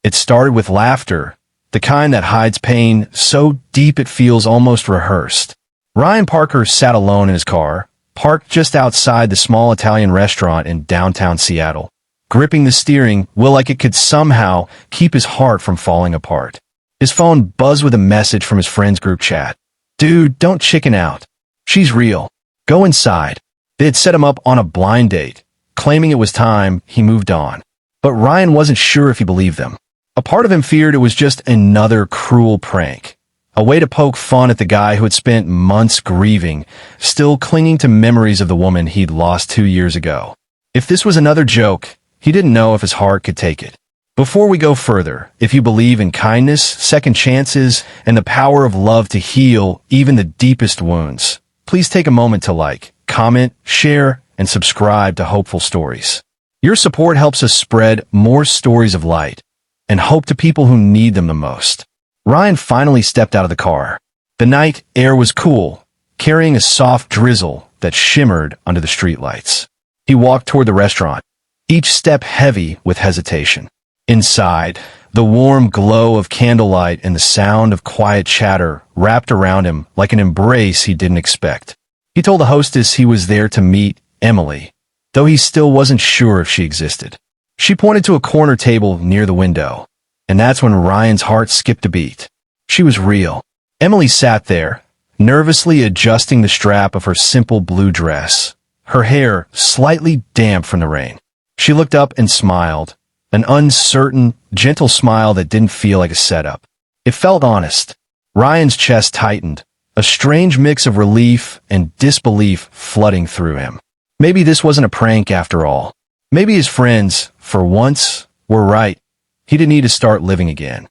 It started with laughter, the kind that hides pain so deep it feels almost rehearsed. Ryan Parker sat alone in his car, parked just outside the small Italian restaurant in downtown Seattle, gripping the steering wheel like it could somehow keep his heart from falling apart. His phone buzzed with a message from his friend's group chat. "Dude, don't chicken out. She's real. Go inside." They had set him up on a blind date. Claiming it was time, he moved on. But Ryan wasn't sure if he believed them. A part of him feared it was just another cruel prank, a way to poke fun at the guy who had spent months grieving, still clinging to memories of the woman he'd lost 2 years ago. If this was another joke, he didn't know if his heart could take it. Before we go further, if you believe in kindness, second chances, and the power of love to heal even the deepest wounds, please take a moment to like, comment, share, and subscribe to Hopeful Stories. Your support helps us spread more stories of light and hope to people who need them the most. Ryan finally stepped out of the car. The night air was cool, carrying a soft drizzle that shimmered under the streetlights. He walked toward the restaurant, each step heavy with hesitation. Inside, the warm glow of candlelight and the sound of quiet chatter wrapped around him like an embrace he didn't expect. He told the hostess he was there to meet Emily, though he still wasn't sure if she existed. She pointed to a corner table near the window, and that's when Ryan's heart skipped a beat. She was real. Emily sat there, nervously adjusting the strap of her simple blue dress, her hair slightly damp from the rain. She looked up and smiled, an uncertain, gentle smile that didn't feel like a setup. It felt honest. Ryan's chest tightened, a strange mix of relief and disbelief flooding through him. Maybe this wasn't a prank after all. Maybe his friends, for once, were right. He didn't need to start living again.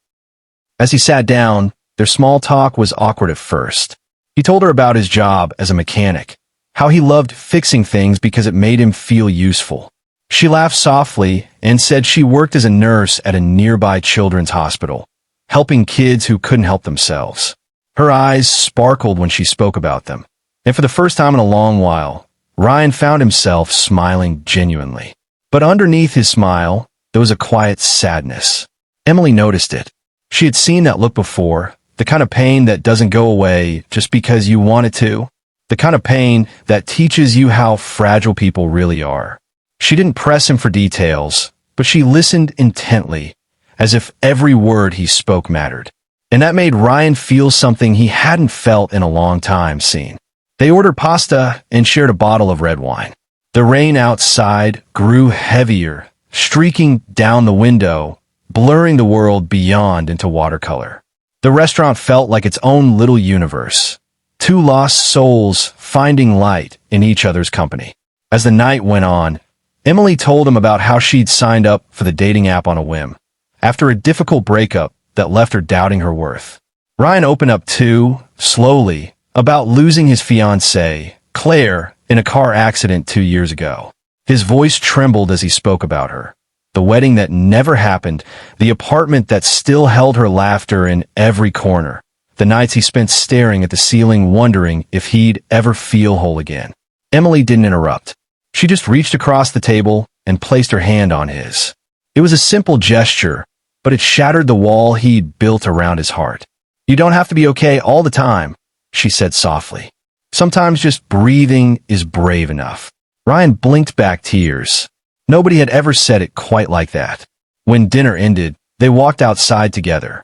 As he sat down, their small talk was awkward at first. He told her about his job as a mechanic, how he loved fixing things because it made him feel useful. She laughed softly and said she worked as a nurse at a nearby children's hospital, helping kids who couldn't help themselves. Her eyes sparkled when she spoke about them, and for the first time in a long while, Ryan found himself smiling genuinely. But underneath his smile, there was a quiet sadness. Emily noticed it. She had seen that look before, the kind of pain that doesn't go away just because you want it to, the kind of pain that teaches you how fragile people really are. She didn't press him for details, but she listened intently, as if every word he spoke mattered. And that made Ryan feel something he hadn't felt in a long time. They ordered pasta and shared a bottle of red wine. The rain outside grew heavier, streaking down the window, blurring the world beyond into watercolor. The restaurant felt like its own little universe, two lost souls finding light in each other's company. As the night went on, Emily told him about how she'd signed up for the dating app on a whim, after a difficult breakup that left her doubting her worth. Ryan opened up too, slowly, about losing his fiancée, Claire, in a car accident 2 years ago. His voice trembled as he spoke about her. The wedding that never happened, the apartment that still held her laughter in every corner, the nights he spent staring at the ceiling wondering if he'd ever feel whole again. Emily didn't interrupt. She just reached across the table and placed her hand on his. It was a simple gesture, but it shattered the wall he'd built around his heart. "You don't have to be okay all the time," she said softly. "Sometimes just breathing is brave enough." Ryan blinked back tears. Nobody had ever said it quite like that. When dinner ended, they walked outside together.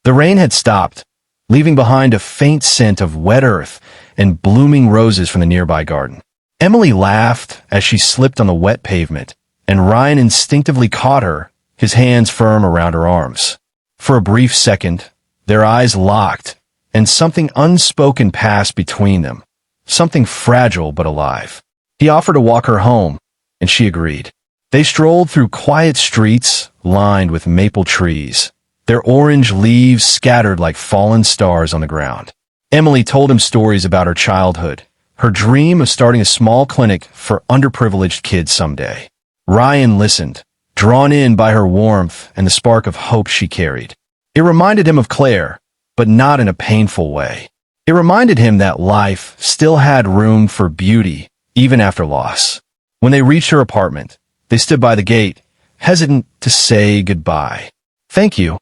The rain had stopped, leaving behind a faint scent of wet earth and blooming roses from the nearby garden. Emily laughed as she slipped on the wet pavement, and Ryan instinctively caught her, his hands firm around her arms. For a brief second, their eyes locked, and something unspoken passed between them, something fragile but alive. He offered to walk her home, and she agreed. They strolled through quiet streets lined with maple trees, their orange leaves scattered like fallen stars on the ground. Emily told him stories about her childhood, her dream of starting a small clinic for underprivileged kids someday. Ryan listened, drawn in by her warmth and the spark of hope she carried. It reminded him of Claire, but not in a painful way. It reminded him that life still had room for beauty, even after loss. When they reached her apartment, they stood by the gate, hesitant to say goodbye. Thank you,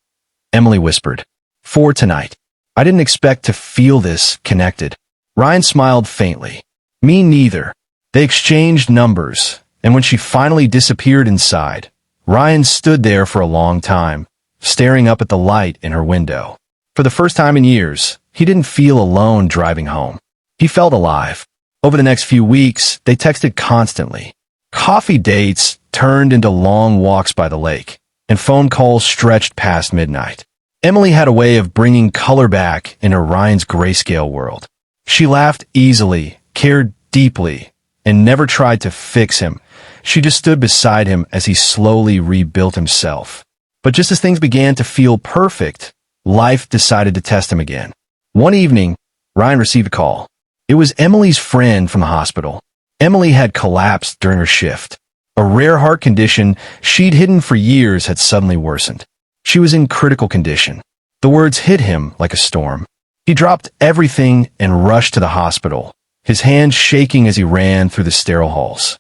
Emily whispered. For tonight. I didn't expect to feel this connected. Ryan smiled faintly. Me neither. They exchanged numbers, and when she finally disappeared inside, Ryan stood there for a long time, staring up at the light in her window. For the first time in years, he didn't feel alone driving home. He felt alive. Over the next few weeks, they texted constantly. Coffee dates turned into long walks by the lake, and phone calls stretched past midnight. Emily had a way of bringing color back into Ryan's grayscale world. She laughed easily, cared deeply, and never tried to fix him. She just stood beside him as he slowly rebuilt himself. But just as things began to feel perfect, life decided to test him again. One evening, Ryan received a call. It was Emily's friend from the hospital. Emily had collapsed during her shift. A rare heart condition she'd hidden for years had suddenly worsened. She was in critical condition. The words hit him like a storm. He dropped everything and rushed to the hospital, his hands shaking as he ran through the sterile halls.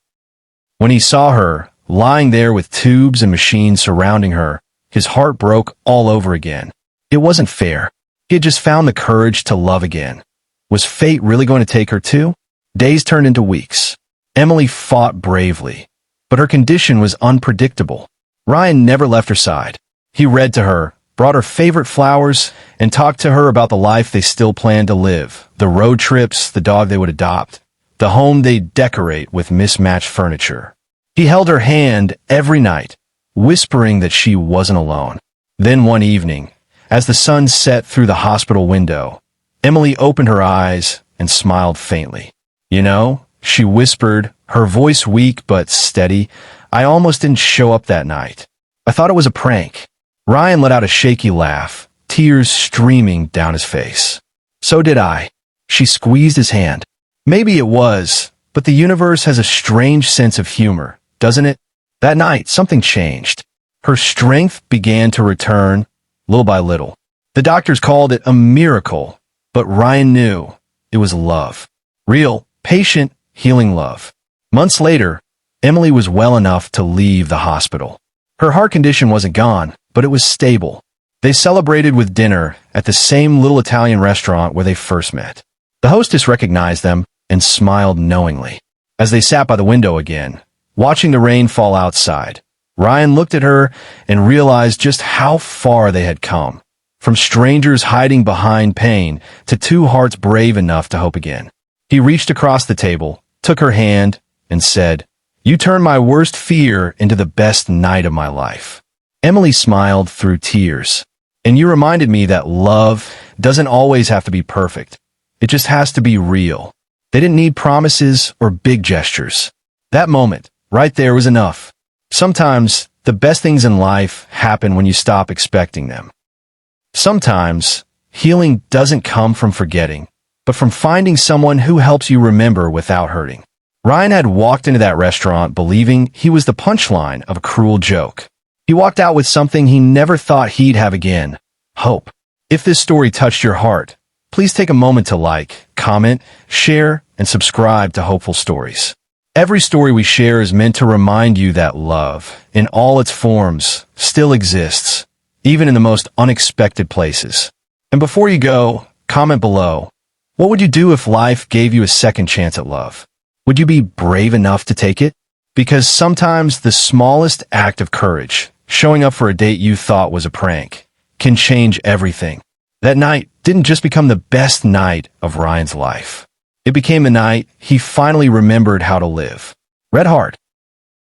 When he saw her, lying there with tubes and machines surrounding her, his heart broke all over again. It wasn't fair. He had just found the courage to love again. Was fate really going to take her too? Days turned into weeks. Emily fought bravely, but her condition was unpredictable. Ryan never left her side. He read to her, brought her favorite flowers, and talked to her about the life they still planned to live, the road trips, the dog they would adopt, the home they'd decorate with mismatched furniture. He held her hand every night, whispering that she wasn't alone. Then one evening, as the sun set through the hospital window, Emily opened her eyes and smiled faintly. You know, she whispered, her voice weak but steady, I almost didn't show up that night. I thought it was a prank. Ryan let out a shaky laugh, tears streaming down his face. So did I. She squeezed his hand. Maybe it was, but the universe has a strange sense of humor, doesn't it? That night, something changed. Her strength began to return, little by little. The doctors called it a miracle, but Ryan knew it was love. Real, patient, healing love. Months later, Emily was well enough to leave the hospital. Her heart condition wasn't gone, but it was stable. They celebrated with dinner at the same little Italian restaurant where they first met. The hostess recognized them and smiled knowingly. As they sat by the window again, watching the rain fall outside, Ryan looked at her and realized just how far they had come. From strangers hiding behind pain to two hearts brave enough to hope again. He reached across the table, took her hand, and said, You turned my worst fear into the best night of my life. Emily smiled through tears. And you reminded me that love doesn't always have to be perfect. It just has to be real. They didn't need promises or big gestures. That moment, right there, was enough. Sometimes, the best things in life happen when you stop expecting them. Sometimes, healing doesn't come from forgetting, but from finding someone who helps you remember without hurting. Ryan had walked into that restaurant believing he was the punchline of a cruel joke. He walked out with something he never thought he'd have again: hope. If this story touched your heart, please take a moment to like, comment, share, and subscribe to Hopeful Stories. Every story we share is meant to remind you that love, in all its forms, still exists, even in the most unexpected places. And before you go, comment below. What would you do if life gave you a second chance at love? Would you be brave enough to take it? Because sometimes the smallest act of courage, showing up for a date you thought was a prank, can change everything. That night didn't just become the best night of Ryan's life. It became the night he finally remembered how to live. Red Heart.